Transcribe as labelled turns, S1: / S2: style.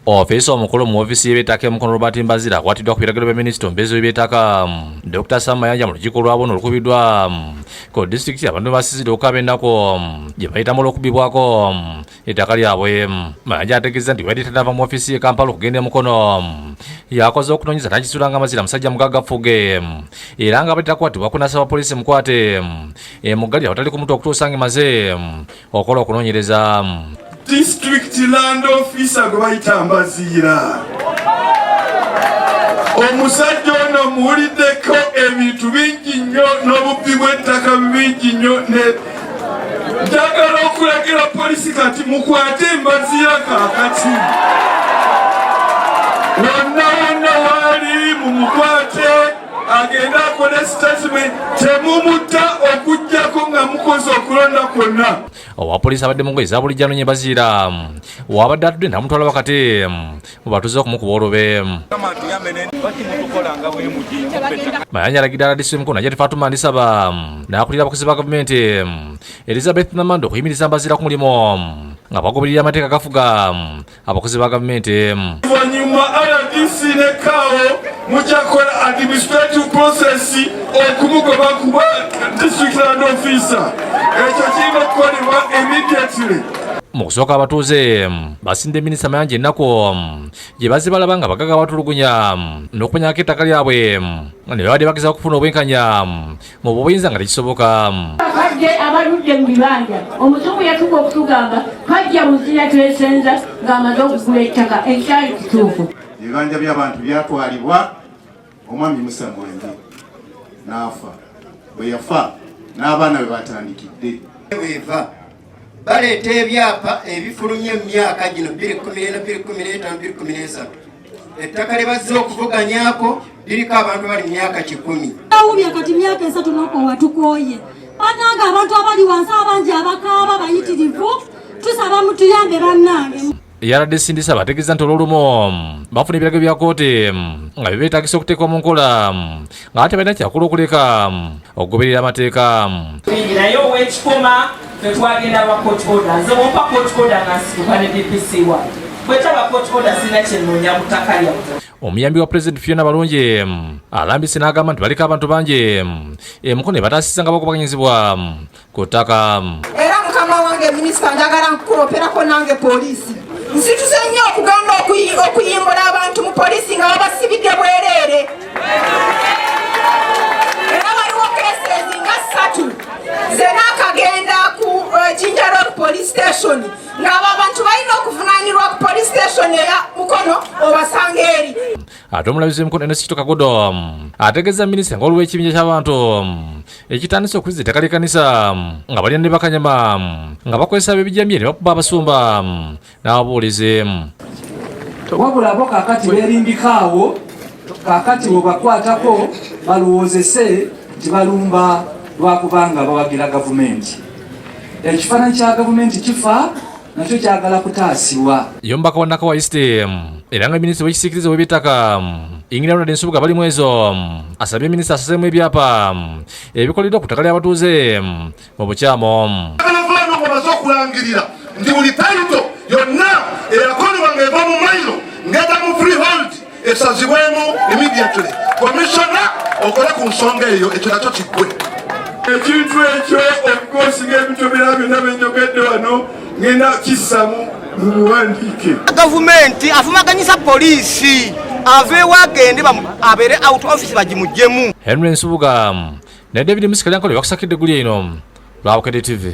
S1: Ofisa omukulu mu ofisi y'eby'ettaka Mukono Robert Mbazira akwatiddwa ku biragiro bya minisita omubeezi w'eby'ettaka Dr. Sam Mayanja mu lukiiko lwa bono olukubiddwa ku disitulikiti abantu basizidde okukaba ennaku gye bayitamu olw'okubibwako ettaka lyabwe. Mayanja ategeeza nti bwali tanava mu ofisi y'e Kampala okugenda e Mukono yakoze okunoonyeza n'akisuula nga Mazira musajja mugaggafuge era nga batakwatibwa kunasaba poliisi mukwate emuggali awatali ku mutwe okutuusa ng'emaze okola okunoonyereza.
S2: District Land Officer gwe bayita Mbazira omusajja ono muwuliddeko ebintu bingi nnyo n'obubbi bw'ettaka bingi nnyo. Njagala okulagira poliisi kati mukwate Mbazira kaakati wonna waali mumukwate agenda akole statement temumutta okujjako nga mukoze okulonda kwonna.
S1: Owapoliisi abadde mu ngoye za bulijjo anoonye Mbazira wabadde atudde n'amutwala wakati mu batuuze okumukuba olube. Mayanja alagidde RDC Mukono Najat Fatuma Ndisaba n'akulira abakozi ba gavumenti Elizabeth Namanda okuyimiriza Mbazira ku mulimu nga bagoberera amateeka gafuga abakozi ba gavumenti.
S2: Oluvannyuma RDC ne KAO mujakola administrative process okumugoba kuba District Land Officer. Ekyo kirina okukolebwa immediately.
S1: Mu kusooka abatuuze basinde minisita Mayanja ennaku gye bazze balaba nga bagaga batulugunya n'okumenyako ettaka lyabwe ne babadde bagezaako okufuna obwenkanya mu buyinza nga tekisoboka.
S3: Kajje abaludde mu bibanja omusungu yatuka okutugamba kajja muzira twesenza ng'amaze okugula ettaka ekyali kituufu.
S4: Ebibanja by'abantu byatwalibwa omwami Musa Mwenge n'afa. Bwe yafa n'abaana bwe batandikidde
S5: bweva baleeta ebyapa ebifulumye mu myaka gino 2014, 2015, 2013 ettaka lye bazze okuvuganyaako liriko abantu bali myaka 10.
S6: Awubya kati myaka 3 n'okoowa tukooye bannange abantu abali wansi abangi abakaaba bayitirivu tusaba mutuyambe bannange.
S1: RDC Ndisaba ategeeza nti olw'olumu bafuna ebiragiro bya kkooti nga beetagisa okuteekwa mu nkola nga ate balina kyakula okuleka okugoberera amateeka.
S7: Naye ow'ekikoma tetwagenda ba court order nze wompa court order nasituka ne DPC wa bwetaba court order sina kyenoonya mutaka lyaffe.
S1: Omuyambi wa President Fiona Balungi alambise n'agamba nti baliko abantu bangi Mukono bataasisa nga bakubaganyizibwa ku ttaka.
S8: Era mukama wange minisita njagala nkukuloperako nange poliisi nsituse nnyo okugamba okuyimbula abantu mu poliisi nga babasibidde bwereere. Era waliwo cases nga 3 zena akagenda ku Jinja Road Police Station ng'abo abantu balina okuvunaanirwa ku police station eya Mukono obasanga eri.
S1: Ate omulabizi Mukono Enesito Kagodo ategeeza minisita ng'olw'ekibinja ky'abantu ekitandise okuzza ettaka ly'ekkanisa nga balina ne bakanyama nga bakozesa ebijamye ne bakuba abasumba n'ababuulizi.
S9: Wabula bo kaakati beerimbikaawo kaakati we bakwatako balowoozese nti balumba lwakubanga bawagira gavumenti. Ekifaananyi kya gavumenti kifa nakyo kyagala kutaasibwa.
S1: Yombaka wa Nakawa East era nga minisita w'ekisiikirize w'eby'ettaka Ingina Nsubuga bali mu ezo asabye minisita asaseemu ebyapa ebikoleddwa ku ttaka ly'abatuuze mu bukyamo.
S2: Bamaze okulangirira nti buli tayito yonna eyakolebwa ng'eva mu mayiro ng'eta mu freehold esazibwemu immediately. Komishona okole ku nsonga eyo ekyo nakyo kiggwe. Ekintu ekyo okukosi ng'ebintu ebirala byonna byenjogedde wano ngenda kissamu mu buwandiike.
S5: Gavumenti afumaganyisa poliisi aveewo agende abeere out office bagimuggyemu.
S1: Henry Nsubuga ne David Musikali Ankole bakusakidde guli eno lwa Bukedde TV.